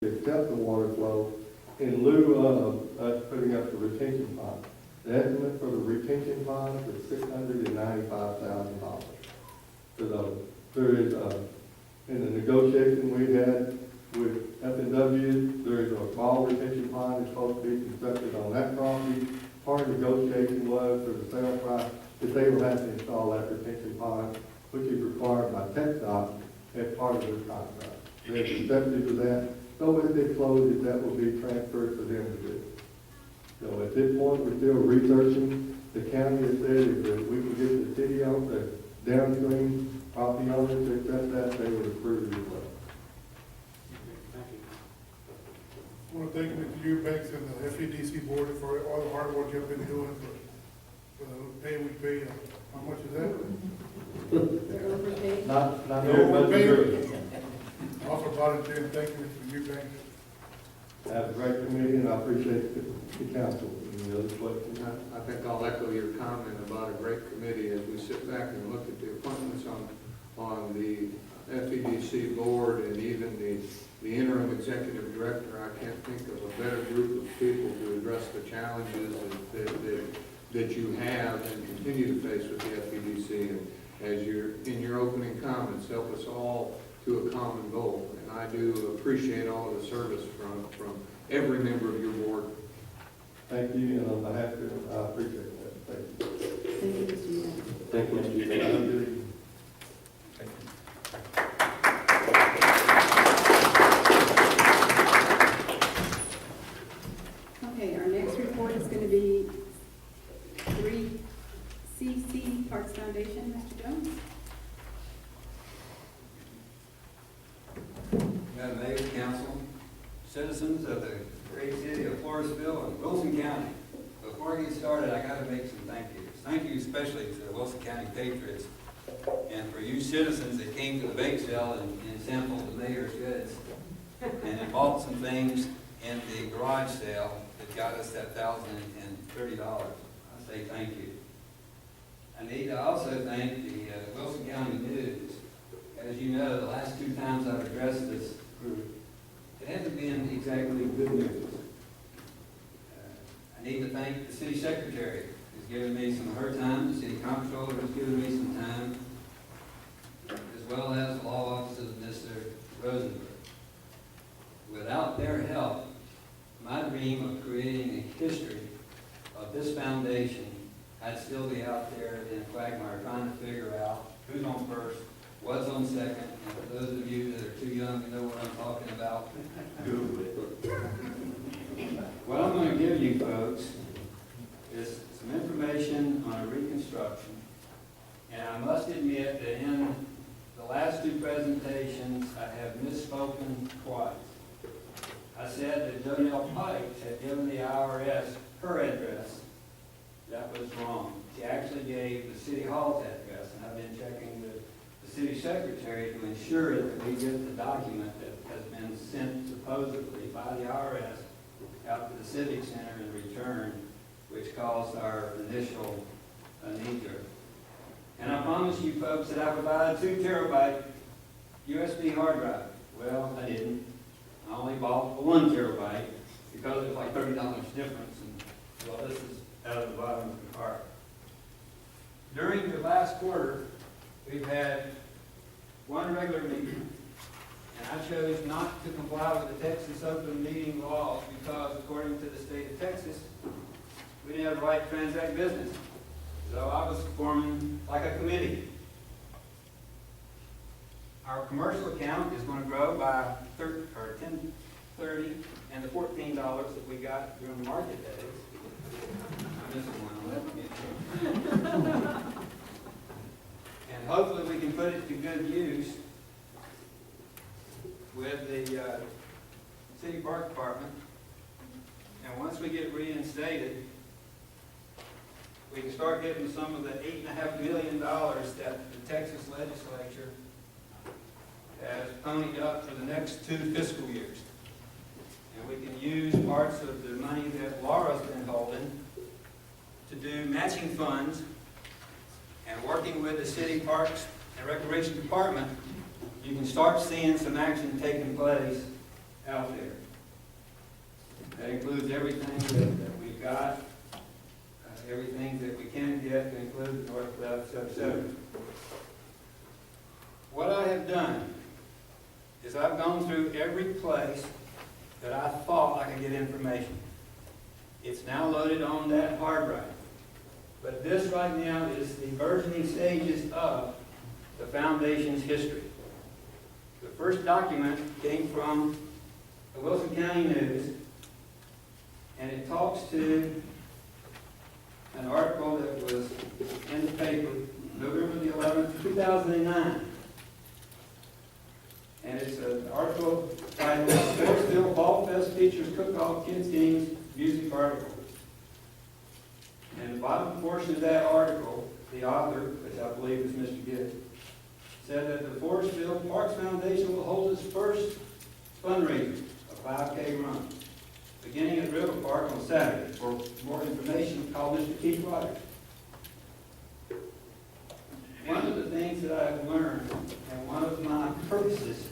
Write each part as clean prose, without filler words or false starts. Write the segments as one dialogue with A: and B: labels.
A: accept the water flow in lieu of us putting up the retention pond. The estimate for the retention pond is $695,000. So there is, in the negotiation we had with F&W, there is a small retention pond that's supposed to be constructed on that property. Part of the negotiation was for the sale price that they will have to install that retention pond, which is required by TxDOT as part of their contract. They're accepted to that. So if they close it, that will be transferred to them to do. So at this point, we're still researching. The county has said if we can get the city on the downstream property owners to accept that, they would approve it as well.
B: I want to thank the Eubanks and the FEDC board for all the hard work you've been doing for the pay we pay. How much is that?
C: They're overpaid.
A: Not
B: No,
A: very much.
B: we're
A: good.
B: Also volunteering, thank you, Mr. Eubanks.
A: Have a great committee, and I appreciate the council. Any other questions?
D: I think I'll echo your comment about a great committee as we sit back and look at the appointments on the FEDC board and even the interim executive director. I can't think of a better group of people to address the challenges that you have and continue to face with the FEDC. And as you're in your opening comments, help us all to a common goal. And I do appreciate all of the service from every member of your board.
A: Thank you, and on behalf of them, I appreciate that. Thank you.
C: Thank you, Mr. Eubanks.
A: Thank you, Mr. Chairman.
C: Okay, our next report is going to be 3CC Parks Foundation, Mr. Jones.
E: Madam Mayor, Council, citizens of the great city of Floresville and Wilson County. Before I get started, I got to make some thank yous. Thank you especially to the Wilson County Patriots and for you citizens that came to the bake sale and sampled the mayor's goods and bought some things in the garage sale that got us that $1,030. I say thank you. I need to also thank the Wilson County News. As you know, the last two times I've addressed this group, it hasn't been exactly good news. I need to thank the city secretary who's given me some of her time, the city comptroller who's given me some time, as well as the law office of Mr. Rosenberg. Without their help, my dream of creating a history of this foundation, I'd still be out there in a quagmire trying to figure out who's on first, what's on second, and for those of you that are too young to know what I'm talking about, Google it. What I'm going to give you folks is some information on a reconstruction, and I must admit that in the last two presentations I have misspoken twice. I said that Donnell Pike had given the IRS her address. That was wrong. She actually gave the City Hall's address, and I've been checking the City Secretary to ensure that we get the document that has been sent supposedly by the IRS out to the Civic Center in return, which caused our initial knee-jerk. And I promise you folks that I provided 2 terabyte USB hard drive. Well, I didn't. I only bought a 1 terabyte because it was like $30 difference. And well, this is out of the bottom of the cart. During the last quarter, we've had 1 regular meeting, and I chose not to comply with the Texas open meeting laws because, according to the state of Texas, we didn't have the right to transact business. So I was forming like a committee. Our commercial account is going to grow by $10.30, and the $14 that we got during the market days. I missed one. I'll let me and hopefully we can put it to good use with the City Park Department. And once we get reinstated, we can start getting some of the $8.5 million that the Texas legislature has ponied up for the next 2 fiscal years. And we can use parts of the money that Laura's been holding to do matching funds, and working with the City Parks and Recreation Department, you can start seeing some action taking place out there. That includes everything that we've got, everything that we can get, to include the north, south, et cetera. What I have done is I've gone through every place that I thought I could get information. It's now loaded on that hard drive. But this right now is the burgeoning stages of the foundation's history. The first document came from the Wilson County News, and it talks to an article that was in the paper November the 11th, 2009. And it's an article titled Floresville Fall Fest Features Cook-Off Kids Games Music Article. And the bottom portion of that article, the author, which I believe is Mr. Gibb, said that the Floresville Parks Foundation will hold its first fundraiser, a 5K run, beginning at River Park on Saturday. For more information, call Mr. Keith Rogers. One of the things that I've learned, and one of my purposes,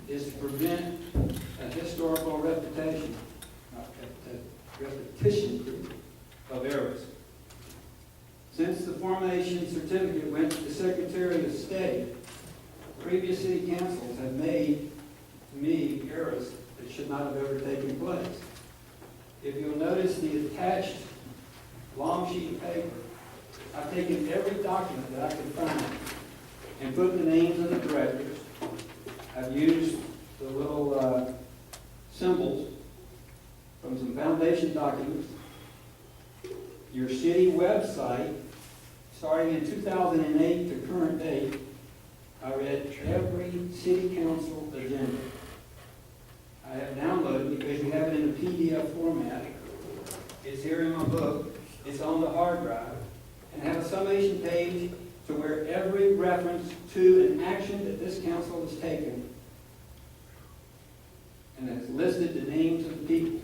E: is to prevent a historical repetition of errors. Since the formation certificate went to the Secretary of State, previous city councils have made, to me, errors that should not have ever taken place. If you'll notice the attached long sheet of paper, I've taken every document that I could find and put the names of the directors. I've used the little symbols from some foundation documents. Your city website, starting in 2008 to current date, I read every city council agenda. I have downloaded, because you have it in a PDF format. It's here in my book. It's on the hard drive. And have a summation page to where every reference to an action that this council has taken, and it's listed the names of the people.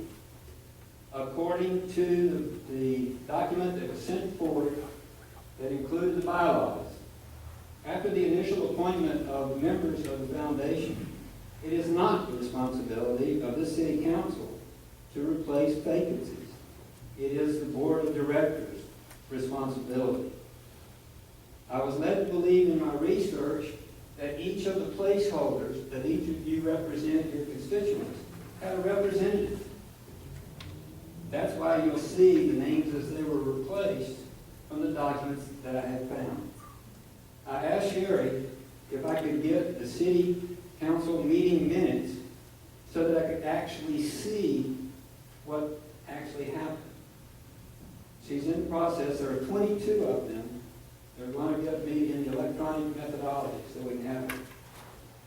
E: According to the document that was sent forward that included the bylaws, after the initial appointment of members of the foundation, it is not the responsibility of the city council to replace vacancies. It is the board of directors' responsibility. I was led to believe in my research that each of the placeholders that each of you represent your constituents had a representative. That's why you'll see the names as they were replaced from the documents that I had found. I asked Sherry if I could get the city council meeting minutes so that I could actually see what actually happened. She's in the process. There are 22 of them. They're going to get me in the electronic methodology so we can have it.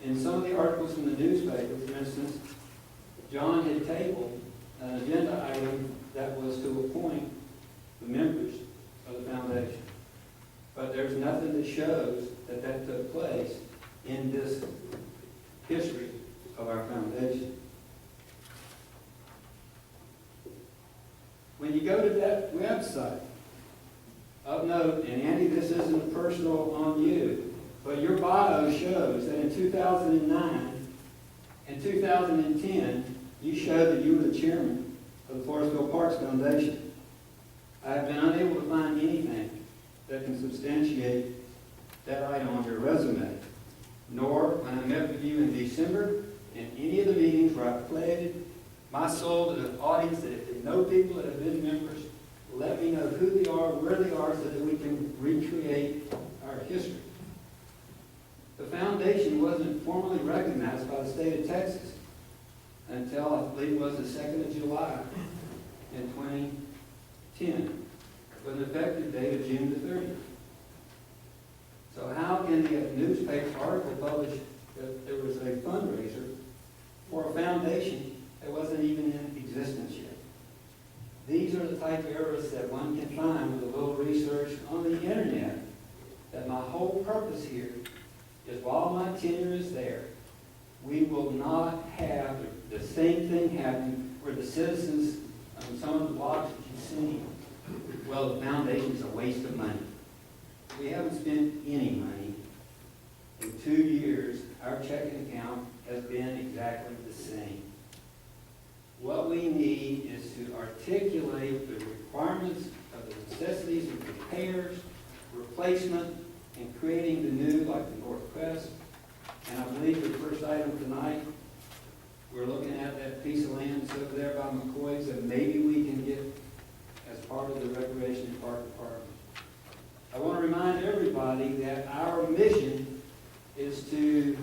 E: In some of the articles in the newspaper, for instance, John had tabled an agenda item that was to appoint the members of the foundation. But there's nothing that shows that that took place in this history of our foundation. When you go to that website, of note, and Andy, this isn't personal on you, but your bio shows that in 2009 and 2010, you showed that you were the chairman of the Floresville Parks Foundation. I have been unable to find anything that can substantiate that item on your resume, nor when I met with you in December in any of the meetings where I pledged my soul to the audience that if they know people that have been members, let me know who they are, where they are, so that we can recreate our history. The foundation wasn't formally recognized by the state of Texas until, I believe it was the 2nd of July in 2010, with an effective date of June the 30th. So how can the newspaper article publish that there was a fundraiser for a foundation that wasn't even in existence yet? These are the type of errors that one can find with a little research on the internet, that my whole purpose here is while my tenure is there, we will not have the same thing happen where the citizens on some of the blogs that you've seen, well, the foundation's a waste of money. We haven't spent any money. In 2 years, our checking account has been exactly the same. we need is to articulate the requirements of the necessities of repairs, replacement, and creating the new, like the Northwest. And I believe the first item tonight, we're looking at that piece of land that's over there by McCoy's that maybe we can get as part of the Recreation and Park Department. I want to remind everybody that our mission is to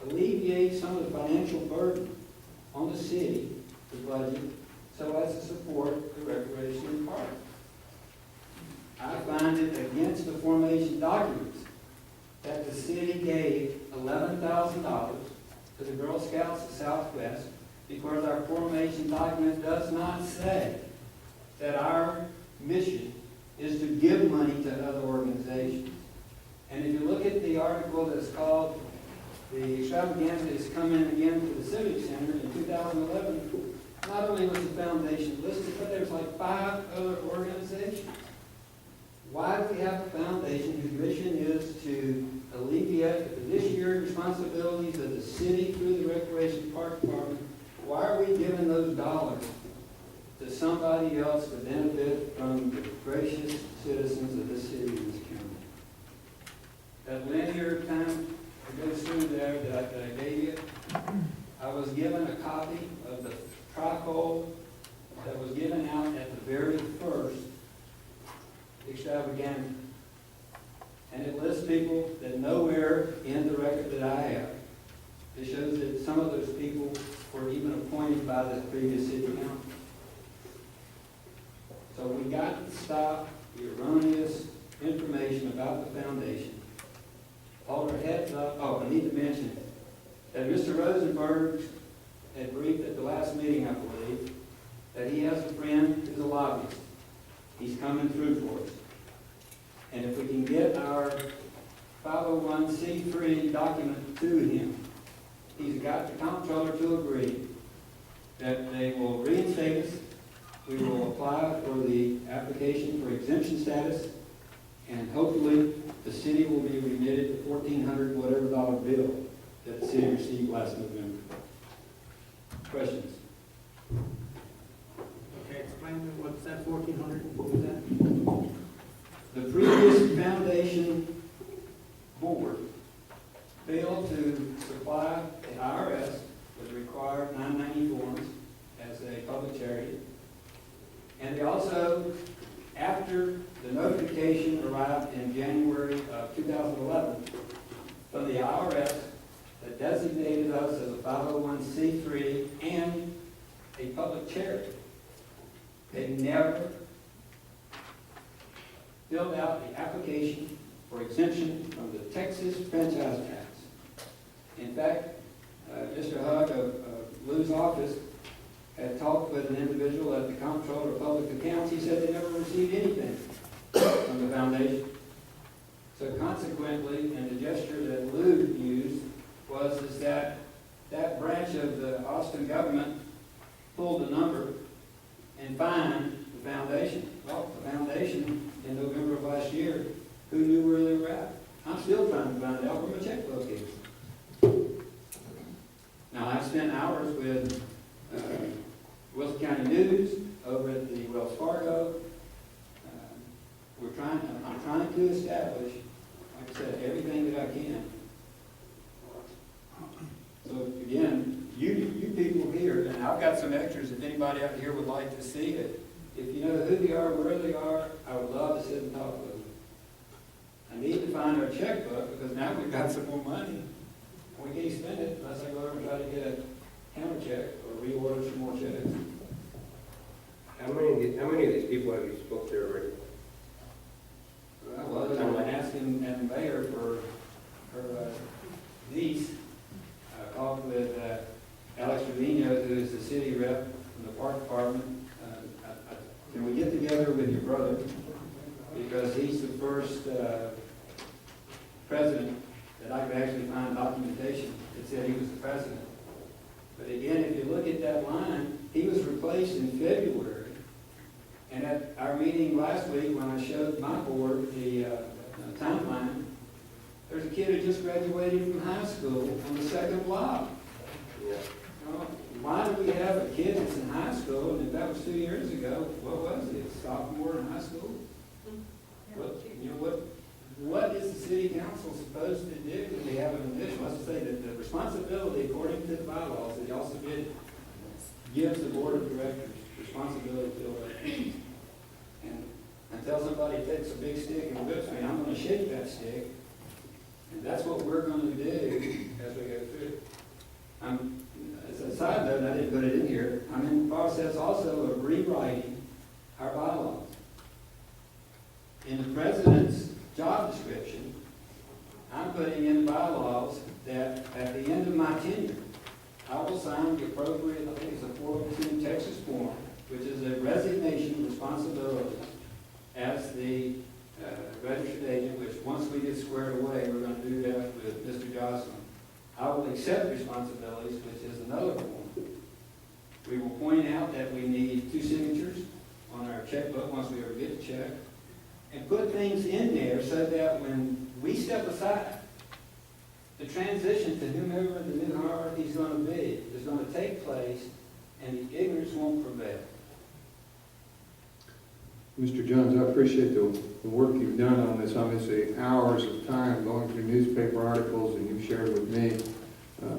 E: alleviate some of the financial burden on the city, the budget, so as to support the Recreation and Park. I find it against the formation documents that the city gave $11,000 to the Girl Scouts of Southwest because our formation document does not say that our mission is to give money to other organizations. And if you look at the article that's called "The Extravaganza is Coming Again to the Civic Center" in 2011, not only was the foundation listed, but there's like 5 other organizations. Why do we have a foundation whose mission is to alleviate the fiduciary responsibilities of the city through the Recreation Park Department? Why are we giving those dollars to somebody else to benefit from the gracious citizens of this city and this county? That linear time that goes through there that I gave you, I was given a copy of the trifold that was given out at the very first extravaganza. And it lists people that nowhere in the record that I have. It shows that some of those people were even appointed by the previous city council. So we got to stop the erroneous information about the foundation. Hold our heads up. Oh, I need to mention that Mr. Rosenberg had briefed at the last meeting, I believe, that he has a friend who's a lobbyist. He's coming through for us. And if we can get our 501c3 document to him, he's got the comptroller to agree that they will reinstate us. We will apply for the application for exemption status, and hopefully the city will be remitted the $1,400 whatever dollar bill that the city received last November. Questions?
F: Okay, explain to me what's that 1,400, what was that?
E: The previous foundation board failed to supply the IRS with required 990 forms as a public charity. And they also, after the notification arrived in January of 2011 from the IRS that designated us as a 501c3 and a public charity, they never filled out the application for exemption from the Texas franchise tax. In fact, Mr. Hug of Lou's office had talked with an individual at the Comptroller of Public Accounts. He said they never received anything from the foundation. So consequently, and the gesture that Lou used was that branch of the Austin government pulled the number and fined the foundation. Well, the foundation in November of last year, who knew where they were at? I'm still trying to find out where my checkbook is. Now, I've spent hours with Wilson County News over at the Wells Fargo. I'm trying to establish, like I said, everything that I can. So again, you people here, and I've got some extras if anybody out here would like to see it. If you know who they are, where they are, I would love to sit and talk with them. I need to find our checkbook because now we've got some more money. We can't spend it unless I go over and try to get a counter check or reorder some more checks.
G: How many of these people have you spoke to already?
E: Well, other than asking the mayor for her niece, I talked with Alex Trevino, who is the city rep from the park department. Can we get together with your brother? Because he's the first president that I could actually find documentation that said he was the president. But again, if you look at that line, he was replaced in February. And at our meeting last week, when I showed my board the timeline, there's a kid who just graduated from high school on the second block.
G: Yeah.
E: why do we have a kid that's in high school, and if that was 2 years ago, what was it, sophomore in high school? What, you know, what is the city council supposed to do when they have an addition? Let's say that the responsibility, according to the bylaws, that y'all submitted, gives the board of directors responsibility to elect. And until somebody takes a big stick and whips me, I'm gonna shake that stick, and that's what we're gonna do as we go through. As a side note, I didn't put it in here, I'm in the process also of rewriting our bylaws. In the president's job description, I'm putting in bylaws that at the end of my tenure, I will sign the appropriate, I think it's a 402 Texas form, which is a resignation responsibility as the registered agent, which once we get squared away, we're going to do that with Mr. Jocelyn. I will accept responsibilities, which is another form. We will point out that we need 2 signatures on our checkbook once we ever get the check, and put things in there so that when we step aside, the transition to whomever the new hierarchy is going to be is going to take place, and the ignorance won't prevail.
D: Mr. Jones, I appreciate the work you've done on this, obviously hours of time going through newspaper articles, and you've shared with me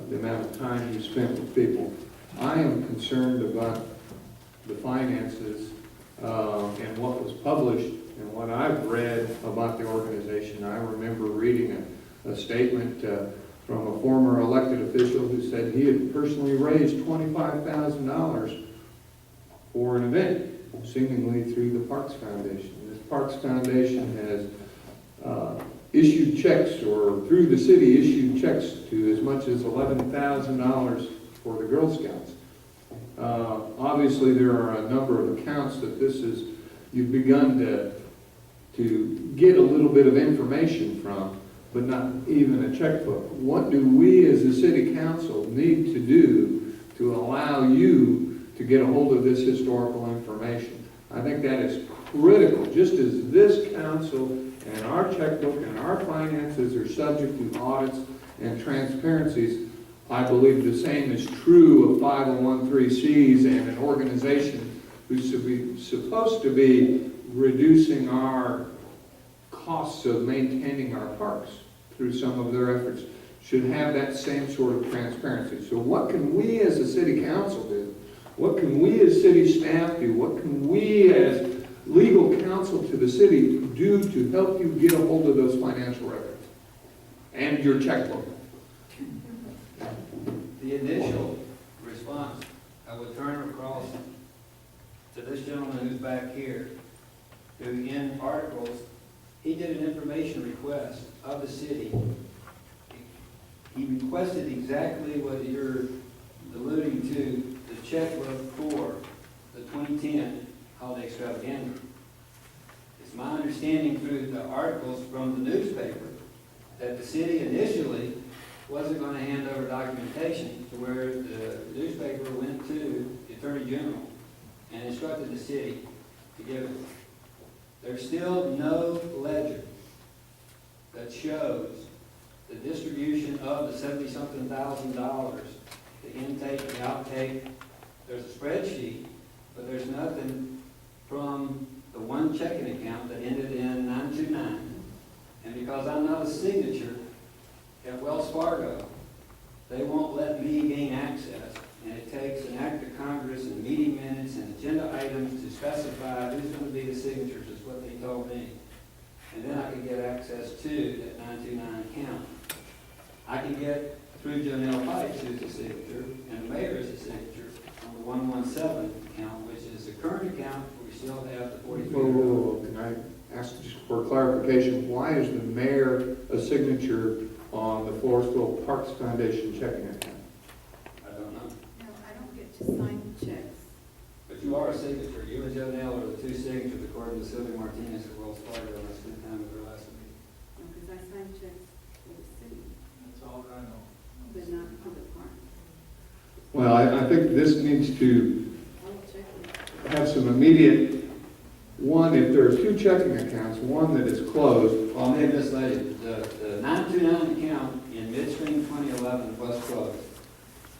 D: the amount of time you spent with people. I am concerned about the finances and what was published and what I've read about the organization. I remember reading a statement from a former elected official who said he had personally raised $25,000 for an event, seemingly through the Parks Foundation. This Parks Foundation has issued checks, or through the city issued checks to as much as $11,000 for the Girl Scouts. Obviously, there are a number of accounts that you've begun to get a little bit of information from, but not even a checkbook. What do we as a city council need to do to allow you to get a hold of this historical information? I think that is critical, just as this council and our checkbook and our finances are subject to audits and transparencies. I believe the same is true of 501(c)(3)s and an organization who's supposed to be reducing our costs of maintaining our parks through some of their efforts, should have that same sort of transparency. So what can we as a city council do? What can we as city staff do? What can we as legal counsel to the city do to help you get a hold of those financial records and your checkbook?
E: The initial response, I would turn across to this gentleman who's back here, who in articles, he did an information request of the city. He requested exactly what you're alluding to, the checkbook for the 2010 holiday extravaganza. It's my understanding through the articles from the newspaper that the city initially wasn't going to hand over documentation, to where the newspaper went to the Attorney General and instructed the city to give it. There's still no ledger that shows the distribution of the $70-something thousand, the intake, the outtake. There's a spreadsheet, but there's nothing from the one checking account that ended in 929. And because I'm not a signature at Wells Fargo, they won't let me gain access. And it takes an act of Congress and meeting minutes and agenda items to specify who's going to be the signatures, is what they told me. And then I can get access to that 929 account. I can get through Jonelle Pipes, who's a signature, and the mayor is a signature on the 117 account, which is the current account where we still have the 43.
D: Whoa. Can I ask just for clarification, why is the mayor a signature on the Floresville Parks Foundation checking account?
E: I don't know.
C: No, I don't get to sign checks.
E: But you are a signature. You and Jonelle are the 2 signatures according to Sylvia Martinez at Wells Fargo. I spent time with her last week.
C: Because I sign checks for the city,
F: That's all I know.
C: but not for the park.
D: Well, I think this needs to
C: I'll check it.
D: have some immediate, one, if there are 2 checking accounts, one that is closed.
E: Well, I may have misled you. The 929 account in midstream 2011 was closed.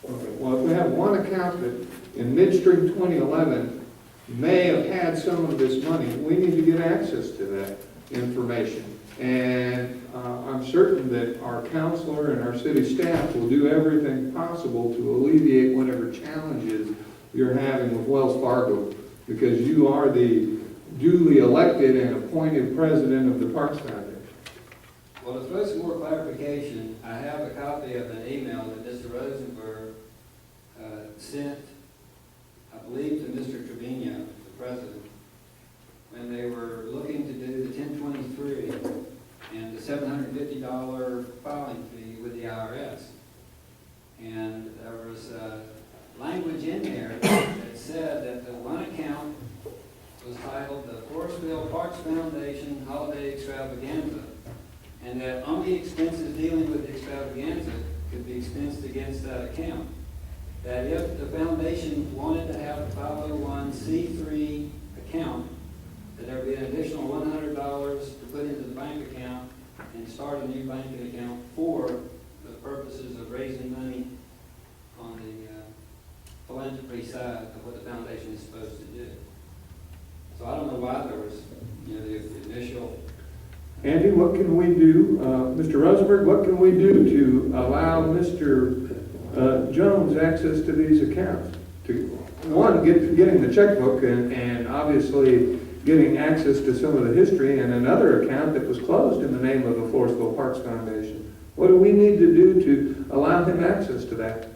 D: Okay, well, if we have one account that in midstream 2011 may have had some of this money, we need to get access to that information. And I'm certain that our counselor and our city staff will do everything possible to alleviate whatever challenges you're having with Wells Fargo, because you are the duly elected and appointed president of the Parks Foundation.
E: Well, to throw some more clarification, I have a copy of an email that Mr. Rosenberg sent, I believe, to Mr. Trevino, the president, when they were looking to do the 1023 and the $750 filing fee with the IRS. And there was language in there that said that the one account was titled the Floresville Parks Foundation Holiday Extravaganza, and that only expenses dealing with the extravaganza could be expensed against that account. That if the foundation wanted to have a 501c3 account, that there would be an additional $100 to put into the bank account and start a new banking account for the purposes of raising money on the philanthropy side of what the foundation is supposed to do. So I don't know why there was, the initial.
D: Andy, what can we do, Mr. Rosenberg, what can we do to allow Mr. Jones access to these accounts? To, one, getting the checkbook and obviously getting access to some of the history, and another account that was closed in the name of the Floresville Parks Foundation. What do we need to do to allow him access to that?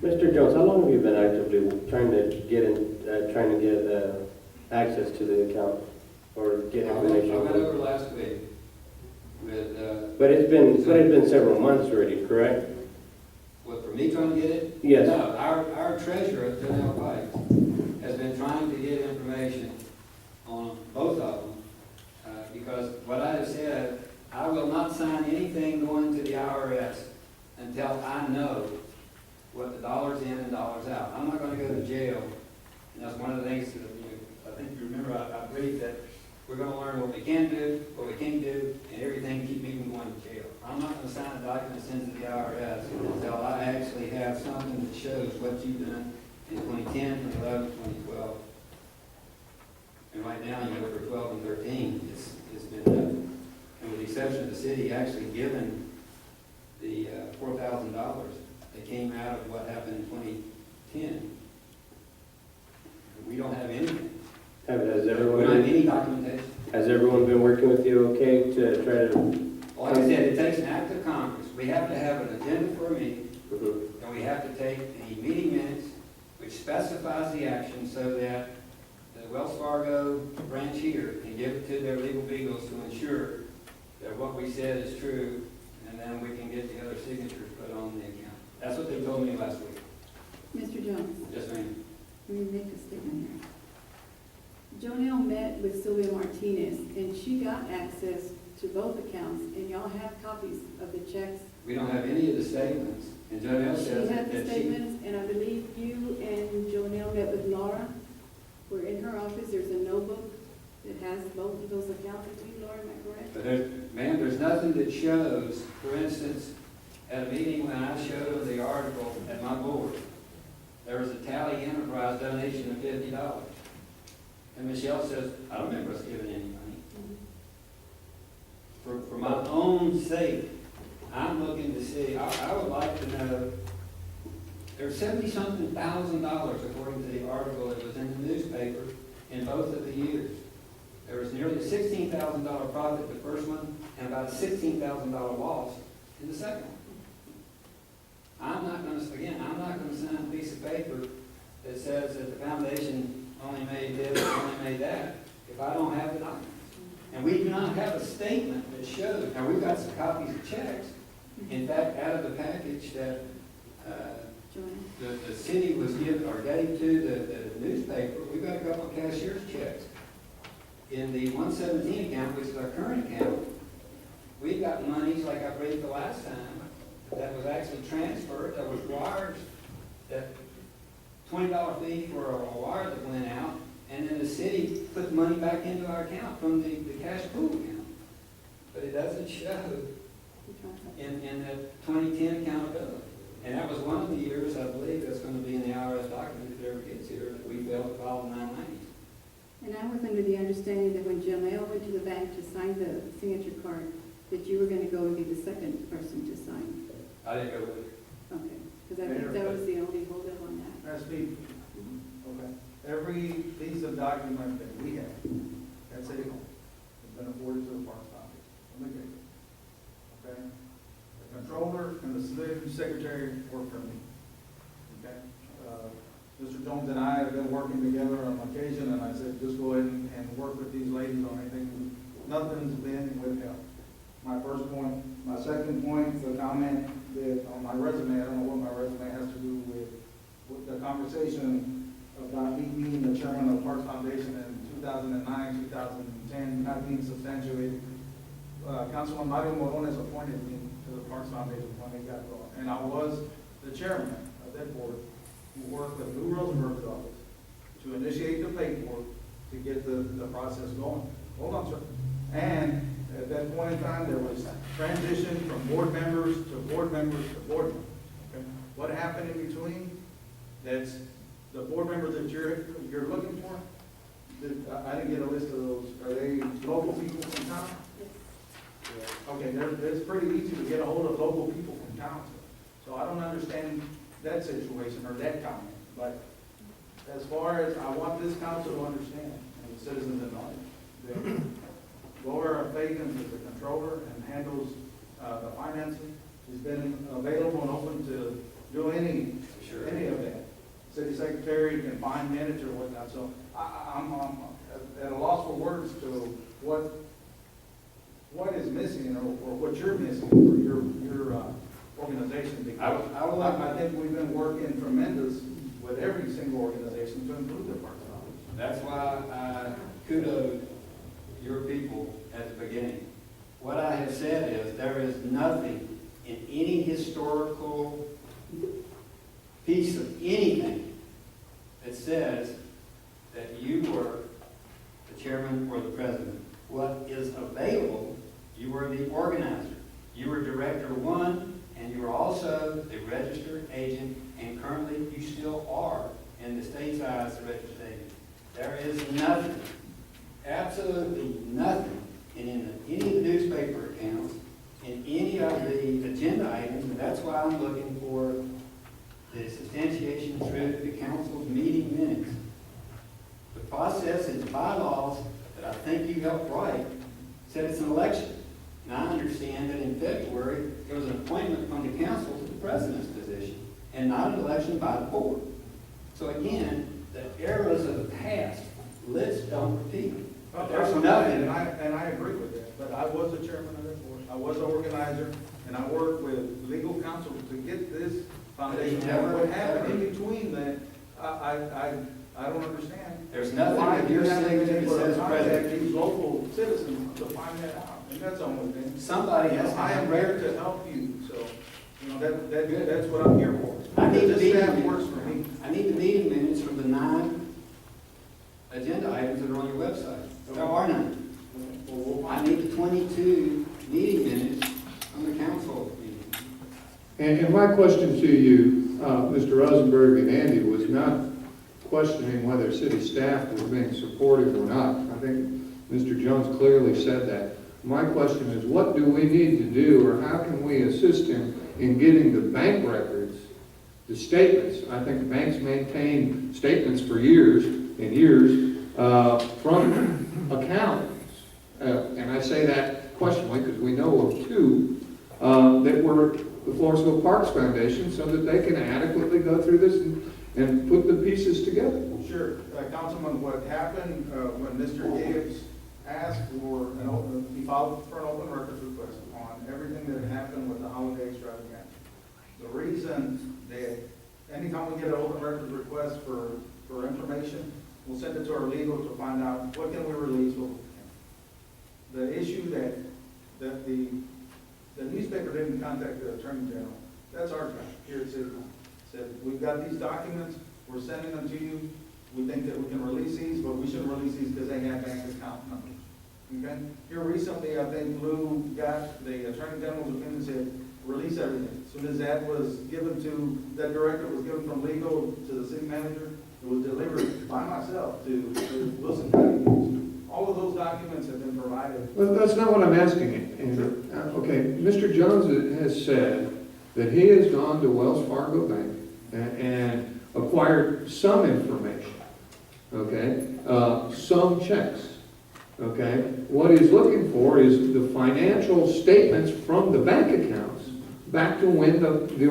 G: Mr. Jones, how long have you been actively trying to get access to the account or get
E: I
G: information?
E: went over last week with,
G: But it's been several months already, correct?
E: what, for me trying to get it?
G: Yes.
E: No, our treasurer, Janelle Pike, has been trying to get information on both of them, because what I have said, I will not sign anything going to the IRS until I know what the dollars in and dollars out. I'm not gonna go to jail, and that's one of the things that, I think you remember, I briefed that we're gonna learn what we can do, what we can't do, and everything keep me from going to jail. I'm not gonna sign a document sent to the IRS until I actually have something that shows what you've done in 2010, 2011, 2012. And right now, for 12 and 13, it's been nothing. And with the exception of the city actually giving the $4,000 that came out of what happened in 2010, we don't have anything.
G: Has
E: We
G: everyone
E: don't have
G: been,
E: any documentation.
G: has everyone been working with you okay to try to?
E: Like I said, it takes an act of Congress. We have to have an agenda for a meeting,
G: Mhm.
E: and we have to take the meeting minutes, which specifies the action so that the Wells Fargo branch here can give it to their legal beagles to ensure that what we said is true, and then we can get the other signatures put on the account. That's what they told me last week.
C: Mr. Jones,
E: Yes, ma'am.
C: let me make a statement here. Jonelle met with Sylvia Martinez, and she got access to both accounts, and y'all have copies of the checks.
E: We don't have any of the statements, and Jonelle
C: She
E: says
C: had the
E: that she.
C: statements, and I believe you and Jonelle met with Laura. We're in her office, there's a notebook that has both of those accounts, I believe, Laura, am I correct?
E: But ma'am, there's nothing that shows, for instance, at a meeting when I showed the article at my board, there was a Tally Enterprise donation of $50. And Michelle says, I don't remember us giving any money. For my own sake, I'm looking to see, I would like to know, there's $70-something thousand according to the article that was in the newspaper in both of the years. There was nearly a $16,000 profit the first one, and about a $16,000 loss in the second one. I'm not gonna sign a piece of paper that says that the foundation only made this, only made that, if I don't have the documents. And we do not have a statement that shows, now we've got some copies of checks. In fact, out of the package that,
C: Joanne?
E: the city was given, or gave to the newspaper, we've got a couple of cashier's checks. In the 117 account, which is our current account, we've got monies, like I briefed the last time, that was actually transferred, that was wires, that $20 fee for a wire that went out, and then the city put money back into our account from the cash pool account. But it doesn't show in that 2010 accountability. And that was one of the years, I believe, that's gonna be in the IRS document if it ever gets here, that we failed to file the 990s.
C: And I was under the understanding that when Janelle went to the bank to sign the signature card, that you were gonna go and be the second person to sign.
E: I didn't go with it.
C: Okay, because I think that was the only holdup on that.
H: That's me. Okay. Every piece of document that we have at City Hall has been afforded to the Parks Foundation. Let me get it. Okay? The controller and the city secretary work for me. Okay? Mr. Jones and I have been working together on occasion, and I said, just go ahead and work with these ladies on anything. Nothing's been withheld. My first point. My second point, the comment that on my resume, I don't know what my resume has to do with the conversation about me being the chairman of Parks Foundation in 2009, 2010, not being substantiated. Councilman Mario Morones appointed me to the Parks Foundation when it got going. And I was the chairman of that board who worked with Lou Rosenberg's office to initiate the paperwork to get the process going. Hold on, sir. And at that point in time, there was transition from board members to board members to board members. Okay? What happened in between? That's the board members that you're looking for. I didn't get a list of those. Are they local people from town? Okay, it's pretty easy to get a hold of local people from town. So I don't understand that situation or that comment. But as far as I want this council to understand, and the citizens in knowledge, that Laura Fagans is the controller and handles the financing. She's been available and open to do any of that. City secretary can find minutes or whatnot. So I'm at a loss for words to what is missing or what you're missing for your organization. Because I think we've been working tremendous with every single organization to improve the Parks Foundation.
E: That's why I kudos your people at the beginning. What I have said is there is nothing in any historical piece of anything that says that you were the chairman or the president. What is available, you were the organizer. You were director one, and you were also the registered agent, and currently you still are, in the state's eyes, the registered agent. There is nothing, absolutely nothing, in any of the newspaper accounts, in any of the agenda items, and that's why I'm looking for the substantiation through the council's meeting minutes. The process and the bylaws that I think you helped write said it's an election. And I understand that in February, there was an appointment from the council to the president's position, and not an election by the board. So again, the errors of the past, let's don't repeat. But there's nothing.
H: And I agree with that, but I was the chairman of that board. I was an organizer, and I worked with legal counsel to get this foundation. What happened in between that, I don't understand.
E: There's nothing
H: Why
E: in
H: you
E: your
H: haven't been
E: signature
H: able
E: that
H: to
E: says
H: contact
E: president.
H: these local citizens to find that out, and that's the only thing.
E: Somebody has to
H: I am
E: have
H: here
E: record.
H: to help you, so, that's what I'm here for.
E: I need the
H: This
E: meeting
H: staff
E: minutes.
H: works for me.
E: I need the meeting minutes from the 9 agenda items that are on your website. There are none. I need the 22 meeting minutes from the council meeting.
I: And my question to you, Mr. Rosenberg and Andy, was not questioning whether city staff was being supportive or not. I think Mr. Jones clearly said that. My question is, what do we need to do, or how can we assist him in getting the bank records, the statements? I think banks maintain statements for years and years from accountants. And I say that questionably because we know of two that were the Floresville Parks Foundation, so that they can adequately go through this and put the pieces together.
H: Sure. Councilman, what happened when Mr. Gibbs asked for he filed for an open records request on everything that had happened with the holiday extravaganza. The reason that anytime we get an open records request for information, we'll send it to our legal to find out what can we release, what we can't. The issue that the newspaper didn't contact the Attorney General, that's our job here at City Hall. Said, we've got these documents, we're sending them to you, we think that we can release these, but we shouldn't release these because they have bank account numbers. Okay? Here recently, I think Lou got the Attorney General's opinion and said, release everything. soon as that was given to, that director was given from legal to the city manager, it was delivered by myself to Wilson County. All of those documents have been provided.
I: Well, that's not what I'm asking, Andrew. Okay, Mr. Jones has said that he has gone to Wells Fargo Bank and acquired some information, okay? Some checks, okay? What he's looking for is the financial statements from the bank accounts back to when the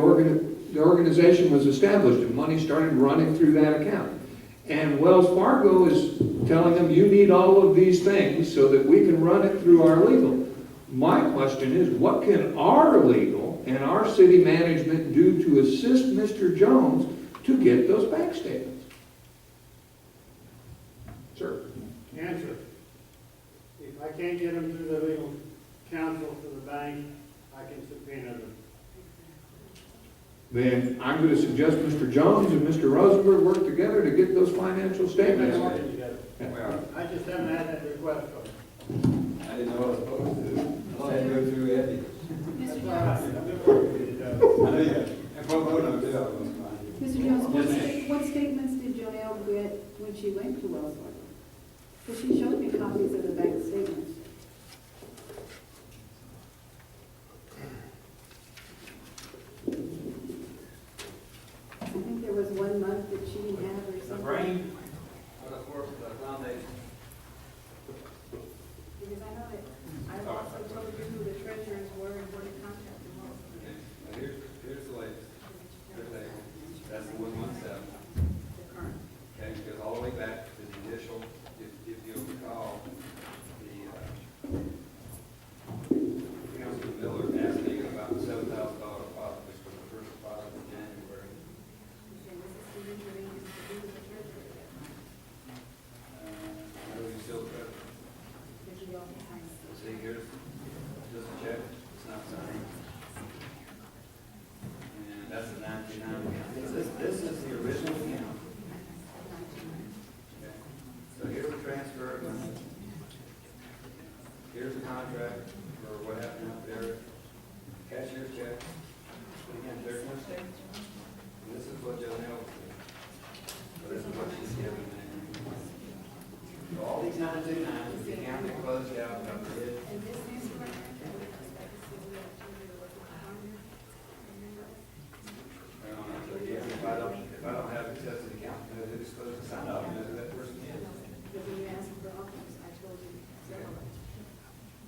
I: organization was established and money started running through that account. And Wells Fargo is telling them, you need all of these things so that we can run it through our legal. My question is, what can our legal and our city management do to assist Mr. Jones to get those bank statements? Sir?
F: Answer. If I can't get them through the legal counsel for the bank, I can subpoena them.
I: Then I'm going to suggest Mr. Jones and Mr. Rosenberg work together to get those financial
F: They've been
I: statements.
F: working together.
E: Well,
F: I just haven't had that request from them.
E: I didn't know what I was supposed to do. I had to go through Eddie.
C: Mr.
F: That's
C: Jones,
F: all right. I've been working with you, Doug.
E: I know you have. And pro bono too, I was fine.
C: Mr. Jones,
E: Yes, ma'am.
C: what statements did Jonelle get when she went to Wells Fargo? Because she showed me copies of the bank statements. I think there was 1 month that she didn't have or
E: The
C: something.
E: brain, or the force, the foundation.
C: Because I know that, I also told you who the treasurers were and what the contract was.
E: Okay, now here's the latest. Here's the latest. That's the 117.
C: The current.
E: Okay, it goes all the way back to the initial, if you'll recall, Councilman Miller asked me about the $7,000 deposit, which was the first deposit in January.
C: Okay, was this the usually used to do with the treasurer?
E: I know he's still there.
C: Did you also sign it?
E: See, here's, just a check, it's not signed. And that's the 1990. This is the original account. Okay. So here's the transfer of money. Here's the contract for what happened out there. Cashier's check. Again, there's no statement. And this is what Jonelle did. So this is what she's giving me. So all these 929s, the account that closed out, got rid.
C: And this is correct?
E: So again, if I don't have access to the account, who's supposed to sign up, who that person is.
C: But when you asked for office, I told you several.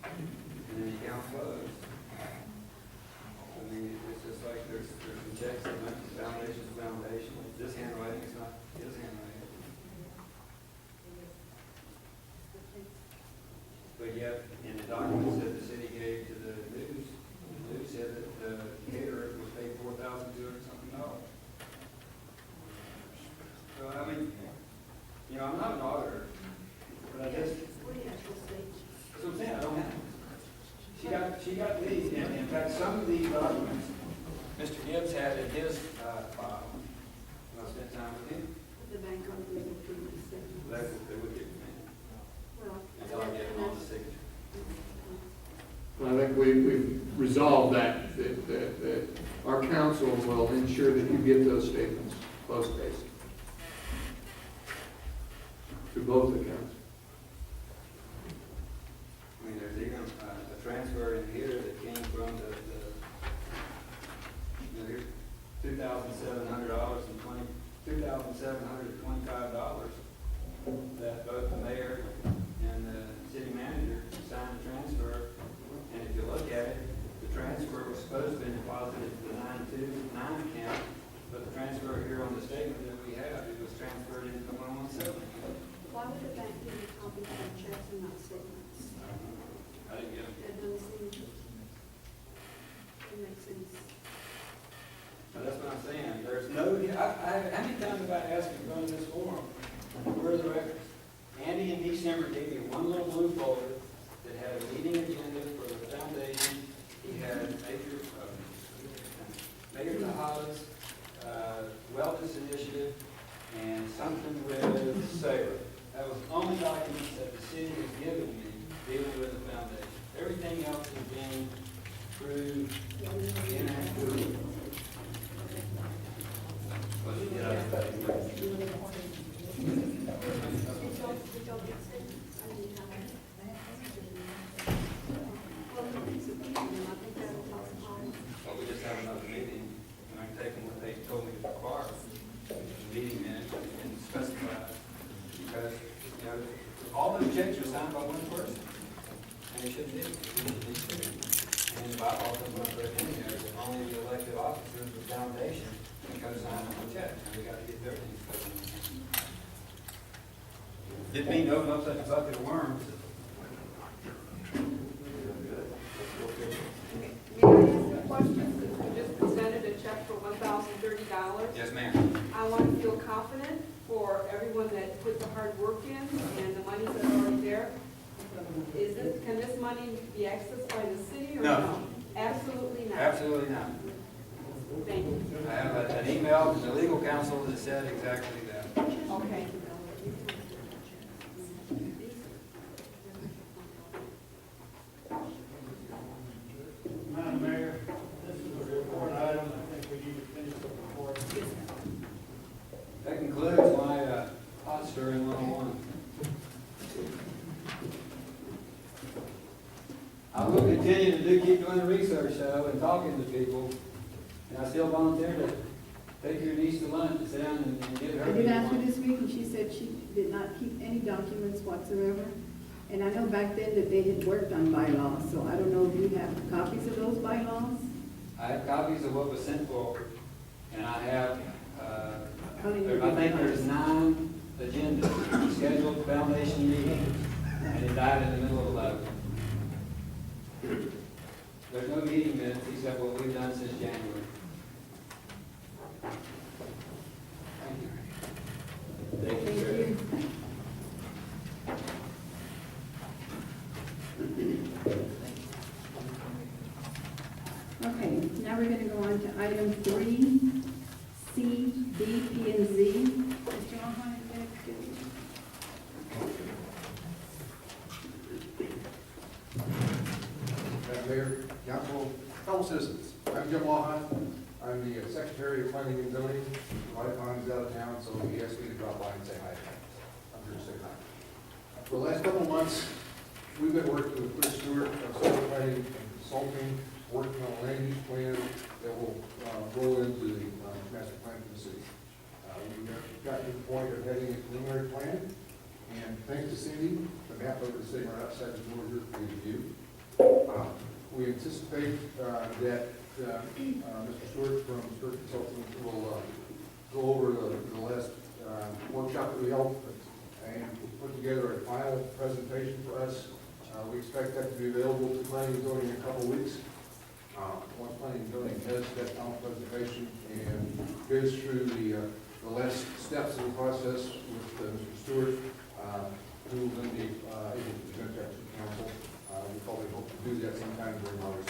E: And then the account closed. I mean, it's just like there's some checks that went to the foundation. This handwriting is not his handwriting. But yet, in the documents that the city gave to the news said that the caterer was paid $4,200 something. So, I mean, you know, I'm not an auditor, but I just,
C: What do you actually say?
E: that's what I'm saying, I don't have. She got these, and in fact, some of these documents, Mr. Gibbs had in his file, when I spent time with him,
C: The bank on the legal treatment section.
E: that's what they would give me,
C: Well.
E: until I get them on the signature.
I: Well, I think we've resolved that our council will ensure that you get those statements post-haste to both accounts.
E: I mean, there's even a transfer in here that came from here's $2,725 that both the mayor and the city manager signed the transfer. And if you look at it, the transfer was supposed to be deposited to the 929 account, but the transfer here on the statement that we have, it was transferred into the 117 account.
C: Why would the bank give you copies of checks and not statements?
E: I didn't get them.
C: That doesn't seem, it makes sense.
E: Now, that's what I'm saying, there's no, how many times have I asked you to run this forum? Where are the records? Andy in December gave me one little blue folder that had a meeting agenda for the foundation. He had Mayor Tejada's wellness initiative and something with Sarah. That was the only documents that the city has given me dealing with the foundation. Everything else has been through inactive. Well, we just have another meeting, and I'm taking what they told me to require, the meeting minutes and specify, because, you know, all those checks are signed by one person, and it shouldn't be. And by all of them, but in there, only the elected officers of the foundation can co-sign on the check, and we gotta get everything covered. Didn't mean to open up such a bucket of worms.
J: May I ask a question? Since we just presented a check for $1,030.
E: Yes, ma'am.
J: I want to feel confident for everyone that put the hard work in and the monies that are already there. Can this money be accessed by the city or
E: No.
J: no? Absolutely not.
E: Absolutely not.
J: Thank you.
E: I have an email from the legal counsel that said exactly that.
J: Okay.
F: Madam Mayor, this is a report item, I think we need to finish the report.
E: That concludes my posture in 101. I will continue to keep doing the research though and talking to people. And I still volunteer to take your niece to lunch and sit down and get her.
C: I did ask her this week, and she said she did not keep any documents whatsoever. And I know back then that they had worked on bylaws, so I don't know if you have copies of those bylaws?
E: I have copies of what was sent forward, and I have,
C: How do you
E: I think
C: get
E: there's 9 agendas, scheduled foundation meetings, and it died in the middle of 11. There's no meeting minutes except what we've done since January. Thank you.
G: Thank you, sir.
C: Okay, now we're gonna go on to item 3C, D, P, and Z. Mr. Mahoney, next, please.
K: Madam Mayor, Council, fellow citizens, I'm Jim Lawhon. I'm the Secretary of Planning and Zoning. My is out of town, so he asked me to drop by and say hi. I'm here to say hi. For the last couple of months, we've been working with Chris Stewart of Solar Planning and Consulting, working on a land use plan that will roll into the master plan for the city. We've gotten to the point of having a preliminary plan, and thanks to Cindy, the map over sitting right outside the door here for you to view. We anticipate that Mr. Stewart from Stewart Consulting will go over the last workshop that we held and put together a final presentation for us. We expect that to be available to planning and zoning in a couple of weeks. Once planning and zoning has that final presentation and goes through the last steps of the process with Mr. Stewart, who will then be able to present that to the council. We probably hope to do that sometime during August.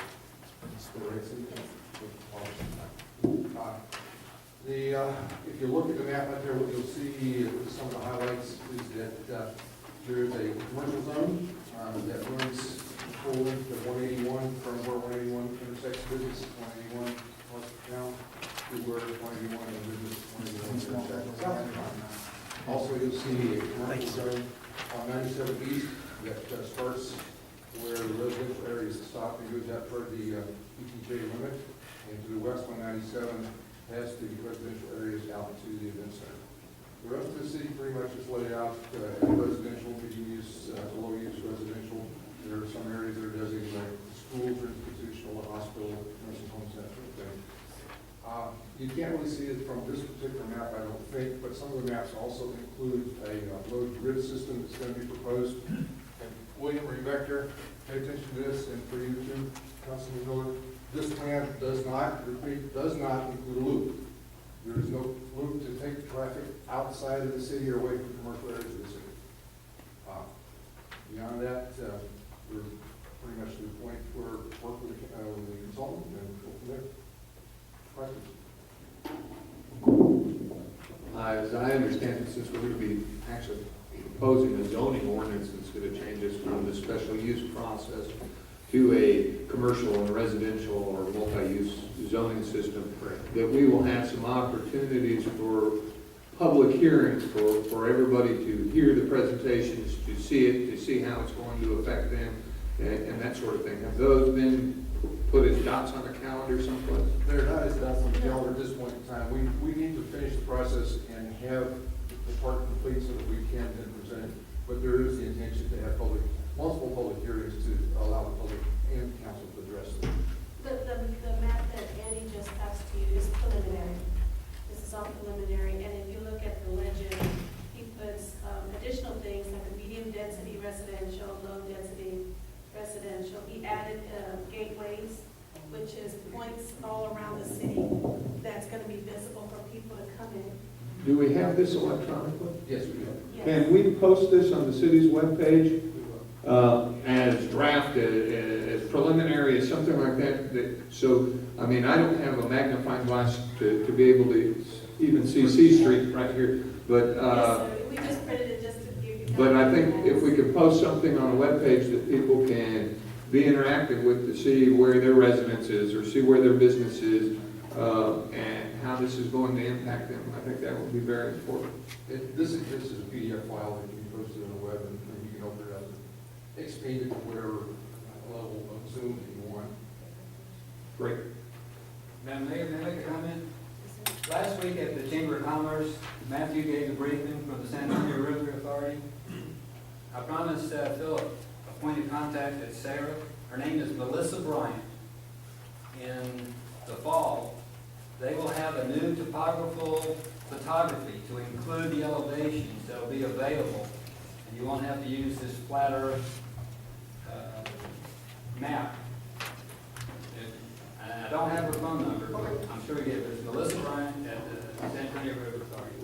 K: If you look at the map out there, what you'll see, some of the highlights is that there is a commercial zone that runs full length of 181 from where 181 intersects business, 181 north of town, to where 181 and business, 181 intersects south of town. Also, you'll see a commercial zone on 97 East that starts where the residential areas stop and goes out toward the ETJ limit, and to the west 197 has the residential areas out to the event center. The rest of the city pretty much is laid out as residential, medium use, low use residential. There are some areas that are designated like schools or institutional, hospital, nursing homes, that sort of thing. You can't really see it from this particular map, I don't think, but some of the maps also include a road grid system that's going to be proposed. And William Revector, pay attention to this, and for you too, Councilman Miller, this plan does not, repeat, does not include a loop. There is no loop to take traffic outside of the city or away from commercial areas of the city. Beyond that, we're pretty much to the point where work with the consultant and go from there. Questions?
I: As I understand it, since we're going to be actually proposing a zoning ordinance that's going to change us from the special use process to a commercial and residential or multi-use zoning system, that we will have some opportunities for public hearings, for everybody to hear the presentations, to see it, to see how it's going to affect them, and that sort of thing. Have those been put as dots on the calendar someplace?
K: They're not as that's on the calendar at this point in time. We need to finish the process and have the part complete so that we can then present it. But there is the intention to have multiple public hearings to allow the public and council to address them.
L: The map that Andy just passed to you is preliminary. This is all preliminary, and if you look at the legend, he puts additional things like a medium density residential, low density residential. He added gateways, which is points all around the city that's gonna be visible for people to come in.
I: Do we have this electronically?
K: Yes, we do.
L: Yes.
I: Can we post this on the city's webpage as draft, as preliminary, as something like that? So, I mean, I don't have a magnifying glass to be able to even see C Street right here, but,
L: Yes, sir. We just printed it just to give you.
I: but I think if we could post something on a webpage that people can be interactive with to see where their residence is or see where their business is, and how this is going to impact them, I think that would be very important.
K: This is a PDF file that you can post it on the web and you can open it up and expand it to whatever level of Zoom that you want.
I: Great.
E: Madam Mayor, may I make a comment? Last week at the Chamber of Commerce, Matthew gave a briefing from the San Antonio River Authority. I promised Philip a point of contact at Sarah. Her name is Melissa Bryant. In the fall, they will have a new topographical photography to include the elevations that will be available. And you won't have to use this flat earth map. And I don't have her phone number, but I'm sure you get it. It's Melissa Bryant at the San Antonio River Authority.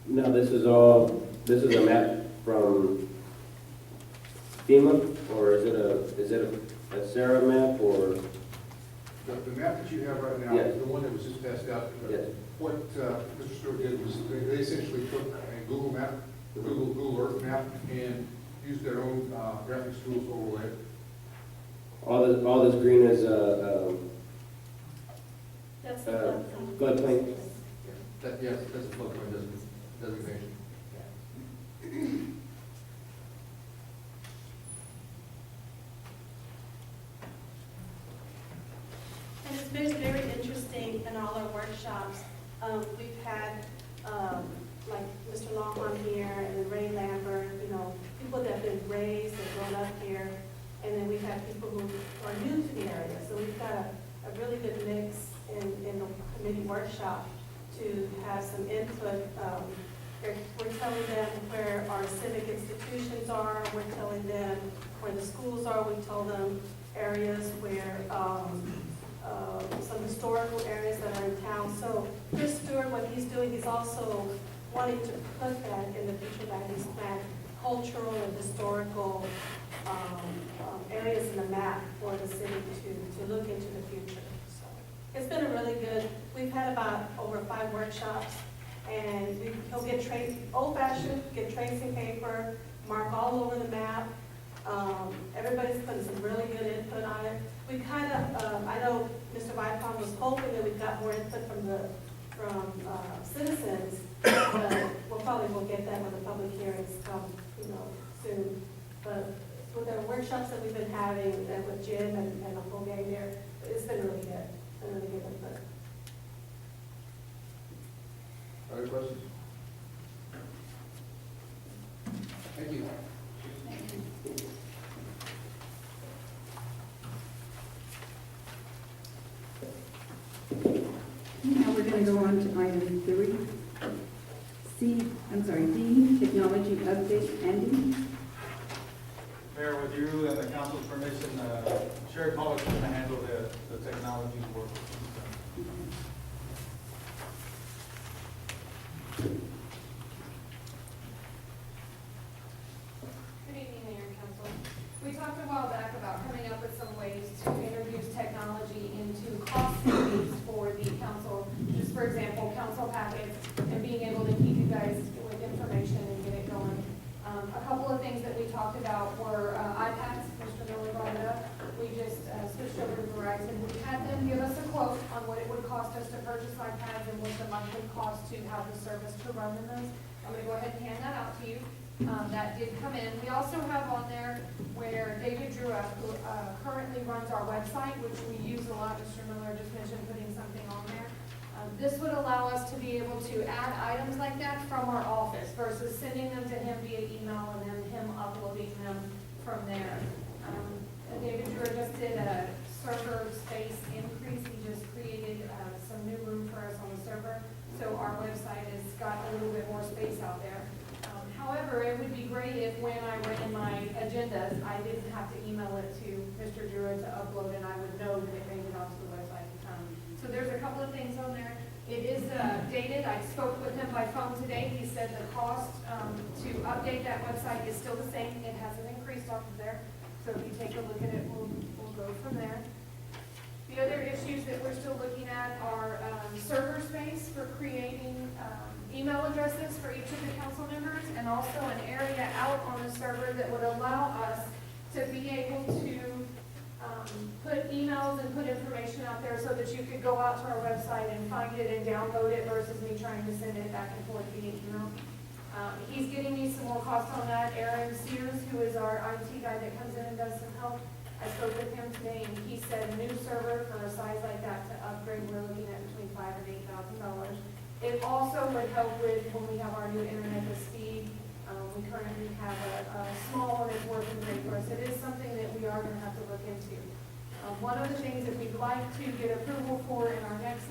G: Now, this is a map from FEMA, or is it a Sarah map, or?
K: The map that you have right now,
G: Yes.
K: the one that was just passed out,
G: Yes.
K: what Mr. Stewart did was they essentially took a Google map, the Google Earth map, and used their own graphics tools to overlay it.
G: All this green is,
L: That's the
G: floodplain?
K: Yes, that's a floodplain designation.
L: And it's been very interesting in all our workshops. We've had, like Mr. Longhorn here and Ray Lambert, people that have been raised and grown up here. And then we have people who are new to the area. So we've got a really good mix in the committee workshop to have some input. We're telling them where our civic institutions are. We're telling them where the schools are. We told them areas where, some historical areas that are in town. So Chris Stewart, what he's doing, he's also wanting to put that in the future land use plan, cultural and historical areas in the map for the city to look into the future. So it's been a really good, we've had about over 5 workshops, and he'll get old-fashioned, get tracing paper, mark all over the map. Everybody's putting some really good input on it. We kind of, I know Mr. Vipon was hoping that we got more input from citizens, but we'll get that when the public hearings come, soon. But with the workshops that we've been having and with Jim and the whole gang there, it's been really good. Been really good input.
K: Other questions? Thank you.
C: Now we're going to go on to item 3. D, technology update. Andy?
H: Mayor, with you and the council's permission, Sherry Pollock's going to handle the technology work.
J: Good evening, Mayor and Council. We talked a while back about coming up with some ways to introduce technology into cost savings for the council. Just for example, council packets and being able to keep you guys with information and get it going.
M: A couple of things that we talked about were iPads. Mr. Miller brought it up. We just switched over to Verizon. We had them give us a quote on what it would cost us to purchase iPads and what the monthly cost to have the service to run in those. I'm going to go ahead and hand that out to you. That did come in. We also have on there where David Drew, who currently runs our website, which we use a lot. Mr. Miller just mentioned putting something on there. This would allow us to be able to add items like that from our office versus sending them to him via email and then him uploading them from there. David Drew just did a server space increase. He just created some new room for us on the server. So our website has got a little bit more space out there. However, it would be great if when I ran my agendas, I didn't have to email it to Mr. Drew to upload and I would know that it made it onto the website in time. So there's a couple of things on there. It is dated. I spoke with him by phone today. He said the cost to update that website is still the same. It hasn't increased off of there. So if you take a look at it, we'll go from there. The other issues that we're still looking at are server space for creating email addresses for each of the council members, and also an area out on the server that would allow us to be able to put emails and put information out there so that you could go out to our website and find it and download it versus me trying to send it back and forth via email. He's getting me some more costs on that. Aaron Sears, who is our IT guy that comes in and does some help, I spoke with him today, and he said a new server for a size like that to upgrade, we're looking at between $5,000 and $8,000. It also would help with when we have our new internet to speed. We currently have a small one that's working great for us. It is something that we are going to have to look into. One of the things that we'd like to get approval for in our next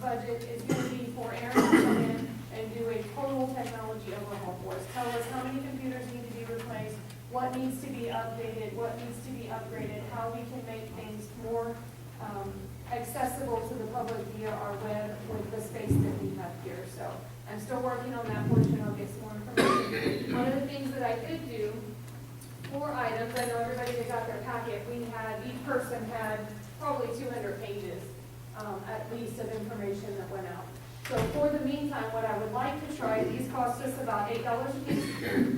M: budget is going to be for Aaron to come in and do a total technology overhaul for us. Tell us how many computers need to be replaced, what needs to be updated, what needs to be upgraded, how we can make things more accessible to the public via our web with the space that we have here. So I'm still working on that portion. I'll get some more information. One of the things that I did do, 4 items, I know everybody that got their packet, each person had probably 200 pages at least of information that went out. So for the meantime, what I would like to try, these cost us about $8 a piece.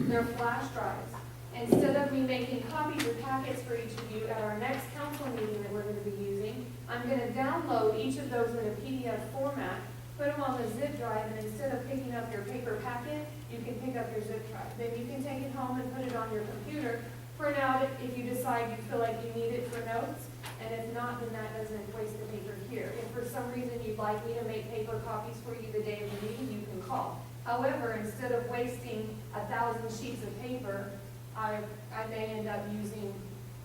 M: They're flash drives. Instead of me making copies of packets for each of you at our next council meeting that we're going to be using, I'm going to download each of those in a PDF format, put them on the zip drive, and instead of picking up your paper packet, you can pick up your zip drive. Then you can take it home and put it on your computer, print out if you decide you feel like you need it for notes, and if not, then that doesn't waste the paper here. If for some reason you'd like me to make paper copies for you the day of the meeting, you can call. However, instead of wasting 1,000 sheets of paper, I may end up using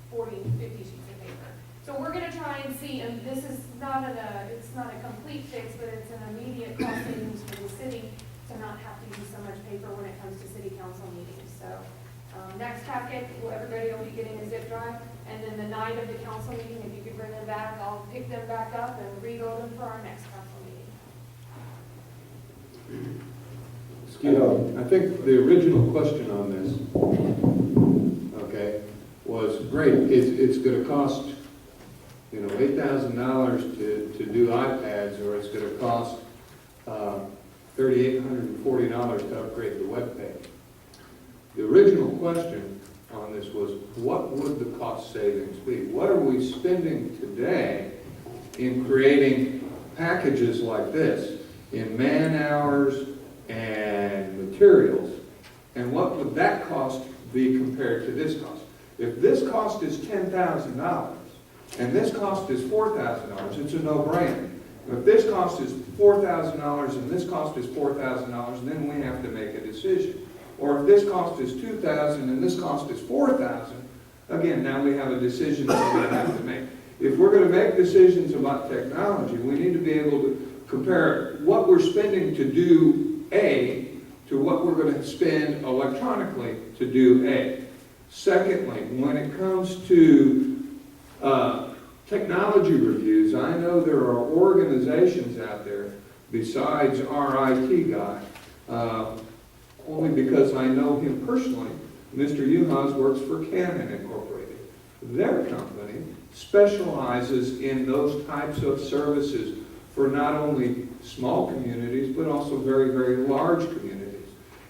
M: 40, 50 sheets of paper. So we're going to try and see, and this is it's not a complete fix, but it's an immediate cost savings for the city to not have to use so much paper when it comes to city council meetings. So next packet, everybody will be getting a zip drive, and then the night of the council meeting, if you could bring them back, I'll pick them back up and reload them for our next council meeting.
I: I think the original question on this, okay, was great. It's going to cost, $8,000 to do iPads, or it's going to cost $3,840 to upgrade the web page. The original question on this was, what would the cost savings be? What are we spending today in creating packages like this, in man hours and materials, and what would that cost be compared to this cost? If this cost is $10,000 and this cost is $4,000, it's a no-brainer. If this cost is $4,000 and this cost is $4,000, then we have to make a decision. Or if this cost is $2,000 and this cost is $4,000, again, now we have a decision that we have to make. If we're going to make decisions about technology, we need to be able to compare what we're spending to do A to what we're going to spend electronically to do A. Secondly, when it comes to technology reviews, I know there are organizations out there besides our IT guy, only because I know him personally. Mr. Uhas works for Canon Incorporated. Their company specializes in those types of services for not only small communities, but also very, very large communities.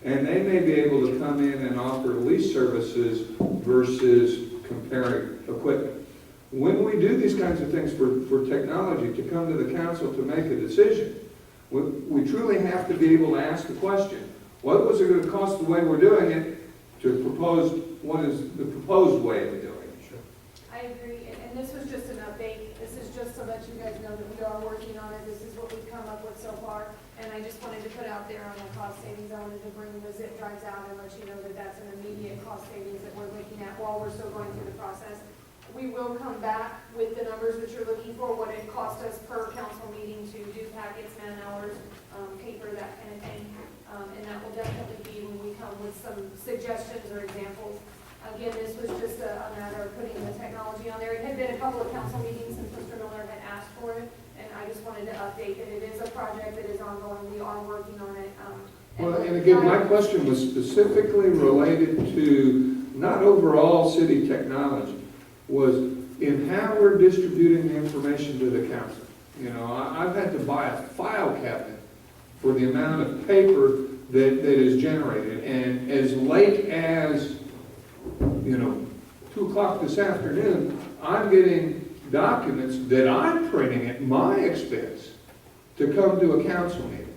N: And they may be able to come in and offer lease services versus comparing equipment. When we do these kinds of things for technology, to come to the council to make a decision, we truly have to be able to ask the question, what was it going to cost the way we're doing it to propose, what is the proposed way of doing it?
M: I agree, and this was just an update. This is just to let you guys know that we are working on it. This is what we've come up with so far. And I just wanted to put out there on the cost savings, I wanted to bring the zip drives out and let you know that that's an immediate cost savings that we're looking at while we're still going through the process. We will come back with the numbers that you're looking for, what it cost us per council meeting to do packets, man hours, paper, that kind of thing. And that will definitely be when we come with some suggestions or examples. Again, this was just a matter of putting the technology on there. It had been a couple of council meetings since Mr. Miller had asked for it, and I just wanted to update that it is a project that is ongoing. We are working on it.
N: Well, and again, my question was specifically related to not overall city technology, was in how we're distributing the information to the council. You know, I've had to buy a file cabinet for the amount of paper that is generated, and as late as 2 o'clock this afternoon, I'm getting documents that I'm printing at my expense to come to a council meeting,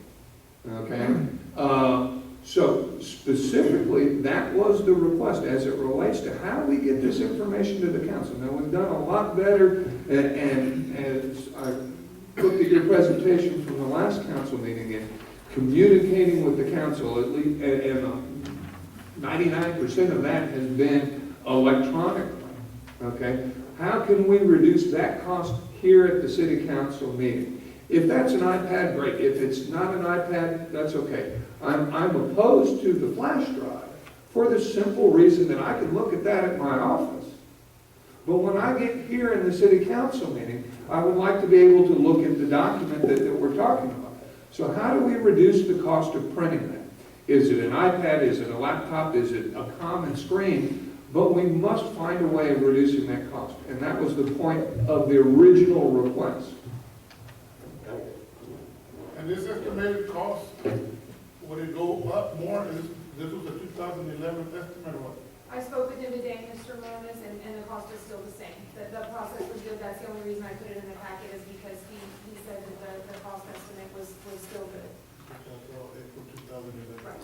N: okay? So specifically, that was the request as it relates to how do we get this information to the council. Now, we've done a lot better, and as I looked at your presentation from the last council meeting, and communicating with the council, at least, and 99% of that has been electronically, okay? How can we reduce that cost here at the city council meeting? If that's an iPad, great. If it's not an iPad, that's okay. I'm opposed to the flash drive for the simple reason that I can look at that at my office. But when I get here in the city council meeting, I would like to be able to look at the document that we're talking about. So how do we reduce the cost of printing that? Is it an iPad? Is it a laptop? Is it a common screen? But we must find a way of reducing that cost. And that was the point of the original request.
B: And this estimated cost, would it go up more? This was a 2011 estimate or what?
M: I spoke with him today, Mr. Malonis, and the cost is still the same. The process was good. That's the only reason I put it in the packet is because he said that the cost estimate was still good.
B: April 2011.
M: Right.